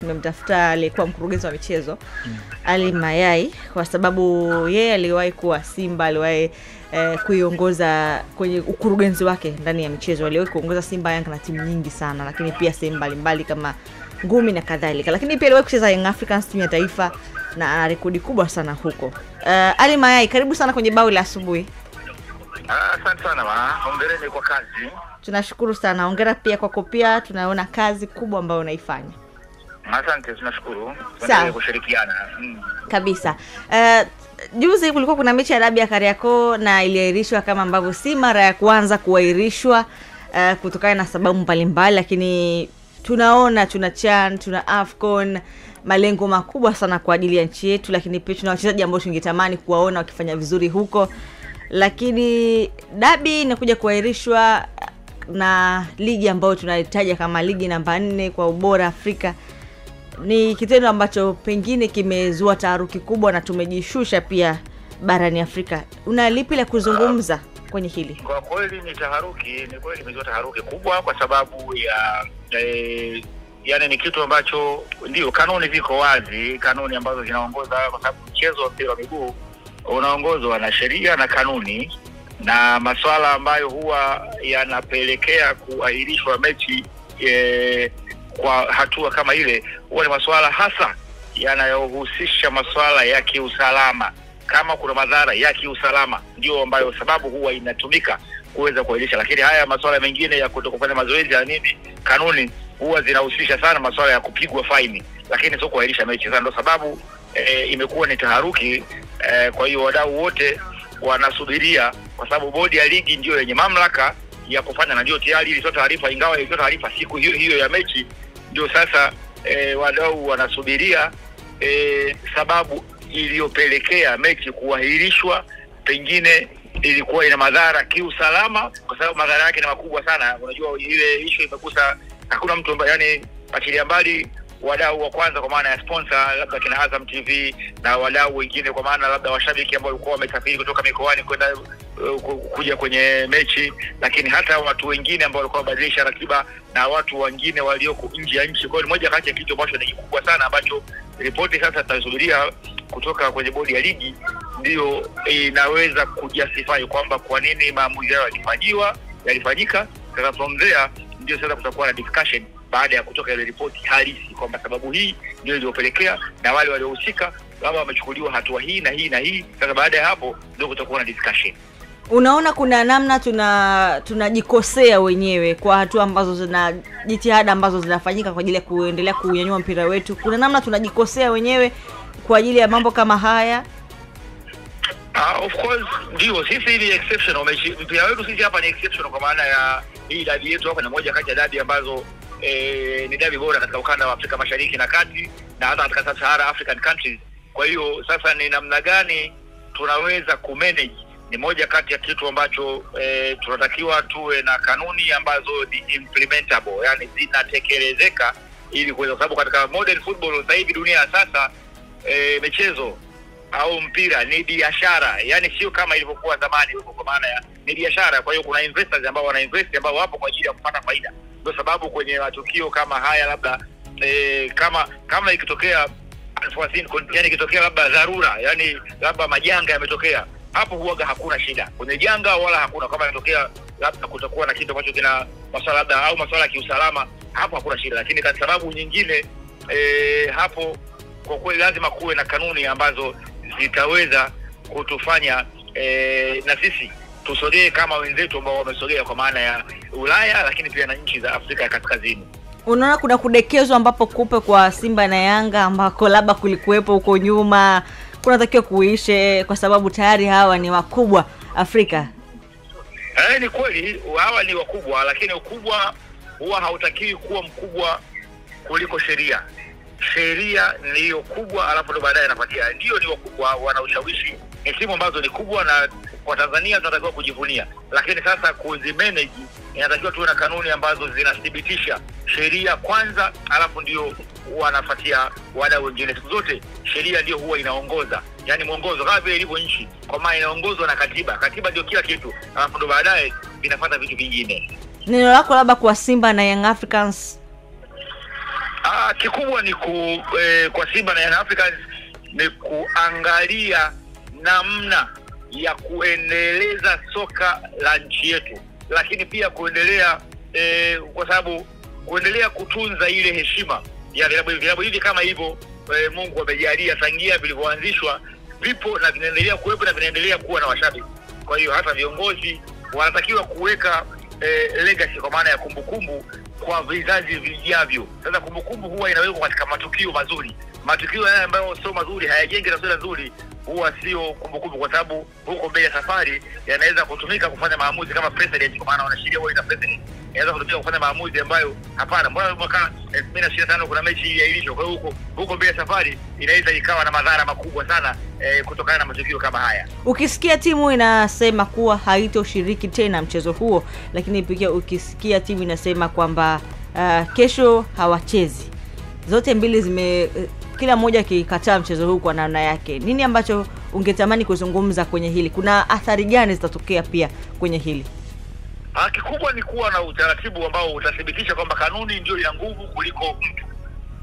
Nimemtafuta aliyekuwa mkurugenzi wa michezo Ali Mayai kwa sababu yeye aliwahi kuwa Simba, aliwahi kuiongoza kwenye ukurugenzi wake ndani ya michezo. Aliwahi kuongoza Simba Yanga na timu nyingi sana, lakini pia sehemu mbalimbali kama Ngumi na kadhalika. Lakini pia aliwahi kucheza Young Africans timu ya taifa na ana rekodi kubwa sana huko. Ali Mayai, karibu sana kwenye Bao la Asubuhi. Asante sana hongereni kwa kazi. Tunashukuru sana. Hongera pia kwa kopia, tunaona kazi kubwa ambayo unaifanya. Asante, tunashukuru. Tuendelee kushirikiana. Kabisa. Juzi kulikuwa kuna mechi ya dabi ya Kariakoo na iliahirishwa kama ambavyo si mara ya kwanza kuahirishwa kutokana na sababu mbalimbali, lakini tunaona tuna AFCON, malengo makubwa sana kwa ajili ya nchi yetu, lakini pia tuna wachezaji ambao tungetamani kuwaona wakifanya vizuri huko. Lakini dabi inakuja kuahirishwa na ligi ambayo tunahitaji kama ligi namba 4 kwa ubora Afrika. Ni kitendo ambacho pengine kimezua taharuki kubwa na tumejishusha pia barani Afrika. Una lipi la kuzungumza kwenye hili? Kwa kweli ni kweli imezua taharuki kubwa kwa sababu ya yani ni kitu ambacho ndio kanuni ziko wazi, kanuni ambazo zinaongoza, kwa sababu mchezo wa mpira wa miguu unaongozwa na sheria na kanuni, na masuala ambayo huwa yanapelekea kuahirishwa mechi kwa hatua kama ile huwa ni masuala hasa yanayohusisha masuala ya kiusalama. Kama kuna madhara ya kiusalama ndio ambayo sababu huwa inatumika kuweza kuahirisha, lakini haya masuala mengine ya kutokufanya mazoezi ya nini, kanuni huwa zinahusisha sana masuala ya kupigwa faini, lakini sio kuahirisha mechi. Sasa ndio sababu imekuwa ni taharuki. Kwa hiyo wadau wote wanasubiria, kwa sababu bodi ya ligi ndio yenye mamlaka ya kufanya, na ndio tayari ilitoa taarifa, ingawa ilitoa taarifa siku hiyo ya mechi. Ndio sasa wadau wanasubiria sababu iliyopelekea mechi kuahirishwa. Pengine ilikuwa ina madhara kiusalama, kwa sababu madhara yake ni makubwa sana. Unajua ile issue imegusa hakuna mtu ambaye, yani achilia mbali wadau wa kwanza kwa maana ya sponsor labda kina Azam TV na wadau wengine kwa maana labda washabiki ambao walikuwa wamesafiri kutoka mikoani kwenda kuja kwenye mechi, lakini hata watu wengine ambao walikuwa wabadilisha ratiba na watu wengine walioko nje ya nchi. Kwa hiyo moja kati ya kitu ambacho ni kikubwa sana ambacho ripoti sasa tutasubiria kutoka kwenye bodi ya ligi ndio inaweza kujustify kwamba kwa nini maamuzi yao yalifanyika. Sasa from there ndio sasa kutakuwa na discussion baada ya kutoka ile ripoti halisi kwamba sababu hii ndio iliyopelekea na wale waliohusika labda wamechukuliwa hatua hii na hii na hii. Sasa baada ya hapo ndio kutakuwa na discussion. Unaona kuna namna tunajikosea wenyewe kwa hatua ambazo jitihada ambazo zinafanyika kwa ajili ya kuendelea kunyanyua mpira wetu. Kuna namna tunajikosea wenyewe kwa ajili ya mambo kama haya. Of course ndio sisi ni exceptional mechi. Mpira wetu sisi hapa ni exceptional kwa maana ya hii dabi yetu hapa ni moja kati ya dabi ambazo ni dabi bora katika ukanda wa Afrika Mashariki na Kati na hata katika Sub-Saharan African countries. Kwa hiyo sasa ni namna gani tunaweza kumanage, ni moja kati ya kitu ambacho tunatakiwa tuwe na kanuni ambazo ni implementable, yani zinatekelezeka ili kuweza, sababu katika modern football sasa hivi dunia sasa michezo au mpira ni biashara, yani sio kama ilivyokuwa zamani huko, kwa maana ya ni biashara. Kwa hiyo kuna investors ambao wanainvest ambao wapo kwa ajili ya kupata faida. Ndio sababu kwenye matukio kama haya labda kama ikitokea yani ikitokea labda dharura, yani labda majanga yametokea, hapo huaga hakuna shida kwenye janga wala hakuna kama inatokea labda kutakuwa na kitu ambacho kina masuala labda au masuala ya kiusalama, hapo hakuna shida. Lakini kwa sababu nyingine hapo kwa kweli lazima kuwe na kanuni ambazo zitaweza kutufanya na sisi tusogee kama wenzetu ambao wamesogea kwa maana ya Ulaya, lakini pia na nchi za Afrika ya Kaskazini. Unaona kuna kudekezwa ambapo kupe kwa Simba na Yanga ambako labda kulikuwepo huko nyuma kunatakiwa kuishe kwa sababu tayari hawa ni wakubwa Afrika. Ni kweli hawa ni wakubwa, lakini ukubwa huwa hautakiwi kuwa mkubwa kuliko sheria. Sheria ndiyo kubwa, alafu ndo baadaye inafuatia. Ndio ni wakubwa, wana ushawishi, ni timu ambazo ni kubwa na kwa Tanzania tunatakiwa kujivunia, lakini sasa kuzimanage inatakiwa tuwe na kanuni ambazo zinathibitisha sheria kwanza, alafu ndio wanafuatia wale wengine. Siku zote sheria ndio huwa inaongoza, yani mwongozo kama vile ilivyo nchi, kwa maana inaongozwa na katiba. Katiba ndio kila kitu, alafu ndio baadaye inafuata vitu vingine. Neno lako labda kwa Simba na Young Africans? Kikubwa ni kwa Simba na Young Africans ni kuangalia namna ya kuendeleza soka la nchi yetu, lakini pia kuendelea kwa sababu kuendelea kutunza ile heshima ya vilabu hivi kama hivyo. Mungu amejalia tangia vilivyoanzishwa vipo na vinaendelea kuwepo na vinaendelea kuwa na washabiki. Kwa hiyo hata viongozi wanatakiwa kuweka legacy, kwa maana ya kumbukumbu kwa vizazi vijavyo. Sasa kumbukumbu huwa inawekwa katika matukio mazuri. Matukio haya ambayo sio mazuri, hayajengi taswira nzuri, huwa sio kumbukumbu, kwa sababu huko mbele safari yanaweza kutumika kufanya maamuzi kama president, kwa maana wanashiria wao ina president, yanaweza kutumika kufanya maamuzi ambayo hapana, mbona mwaka 2025 kuna mechi iliahirishwa. Kwa hiyo huko mbele safari inaweza ikawa na madhara makubwa sana kutokana na matukio kama haya. Ukisikia timu inasema kuwa haitoshiriki tena mchezo huo, lakini pia ukisikia timu inasema kwamba kesho hawachezi, zote mbili kila mmoja kikataa mchezo huu kwa namna yake, nini ambacho ungetamani kuzungumza kwenye hili? Kuna athari gani zitatokea pia kwenye hili? Kikubwa ni kuwa na utaratibu ambao utathibitisha kwamba kanuni ndio ina nguvu kuliko mtu.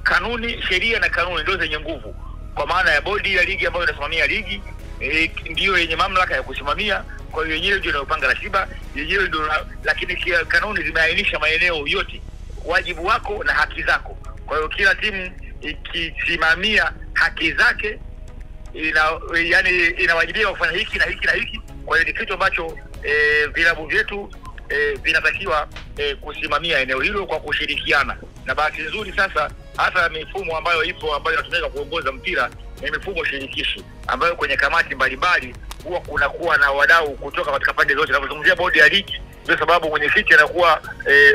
Kanuni, sheria na kanuni ndio zenye nguvu, kwa maana ya bodi ya ligi ambayo inasimamia ligi ndio yenye mamlaka ya kusimamia. Kwa hiyo yenyewe ndio inayopanga ratiba, yenyewe ndio, lakini kanuni zimeainisha maeneo yote, wajibu wako na haki zako. Kwa hiyo kila timu ikisimamia haki zake inawajibika kufanya hiki na hiki na hiki. Kwa hiyo ni kitu ambacho vilabu vyetu vinatakiwa kusimamia eneo hilo kwa kushirikiana. Na bahati nzuri sasa hata mifumo ambayo ipo ambayo inatumika kuongoza mpira ni mifumo shirikishi, ambayo kwenye kamati mbalimbali huwa kunakuwa na wadau kutoka katika pande zote. Tunapozungumzia bodi ya ligi, ndio sababu mwenyekiti anakuwa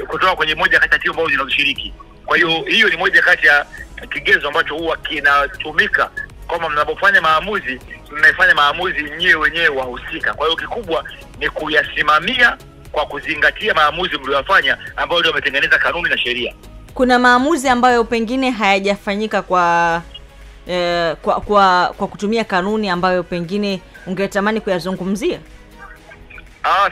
kutoka kwenye moja kati ya timu ambazo zinazoshiriki. Kwa hiyo ni moja kati ya kigezo ambacho huwa kinatumika kama mnapofanya maamuzi, mnafanya maamuzi nyewe wenyewe wahusika. Kwa hiyo kikubwa ni kuyasimamia kwa kuzingatia maamuzi mliyofanya ambayo ndio yametengeneza kanuni na sheria. Kuna maamuzi ambayo pengine hayajafanyika kwa kutumia kanuni ambayo pengine ungetamani kuyazungumzia?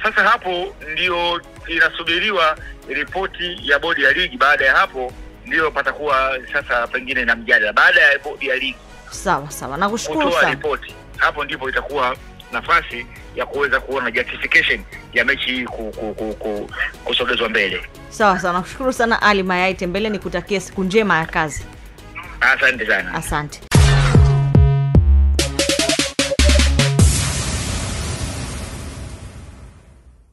Sasa hapo ndio inasubiriwa ripoti ya bodi ya ligi. Baada ya hapo ndio patakuwa sasa pengine na mjadala baada ya bodi ya ligi. Sawa, nakushukuru sana. Ripoti hapo ndipo itakuwa nafasi ya kuweza kuona justification ya mechi kusogezwa mbele. Sawa, nakushukuru sana Ali Mayai Tembele, nikutakia siku njema ya kazi. Asante sana. Asante.